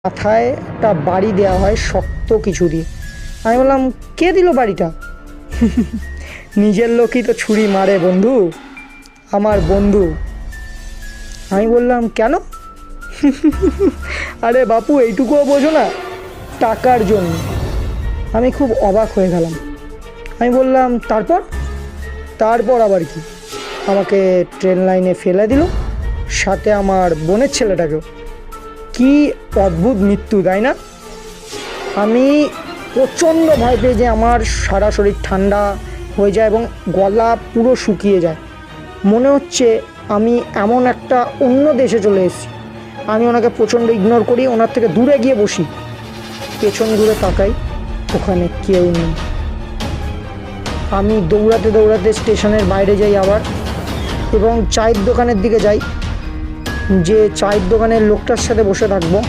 মাথায় একটা বাড়ি দেওয়া হয় শক্ত কিছু দিয়ে। আমি বললাম, কে দিল বাড়িটা? নিজের লোকই তো ছুরি মারে বন্ধু, আমার বন্ধু। আমি বললাম, কেন? আরে বাপু, এইটুকুও বোঝো না? টাকার জন্য। আমি খুব অবাক হয়ে গেলাম। আমি বললাম, তারপর? তারপর আবার কি? আমাকে ট্রেন লাইনে ফেলে দিল, সাথে আমার বোনের ছেলেটাকেও। কি অদ্ভুত মৃত্যু, তাই না? আমি প্রচণ্ড ভয় পেয়ে যে আমার সারা শরীর ঠান্ডা হয়ে যায় এবং গলা পুরো শুকিয়ে যায়। মনে হচ্ছে আমি এমন একটা অন্য দেশে চলে এসেছি। আমি ওনাকে প্রচণ্ড ইগনোর করি, ওনার থেকে দূরে গিয়ে বসি। পেছন ঘুরে তাকাই, ওখানে কেউ নেই। আমি দৌড়াতে দৌড়াতে স্টেশনের বাইরে যাই আবার, এবং চায়ের দোকানের দিকে যাই, যে চায়ের দোকানের লোকটার সাথে বসে থাকবো।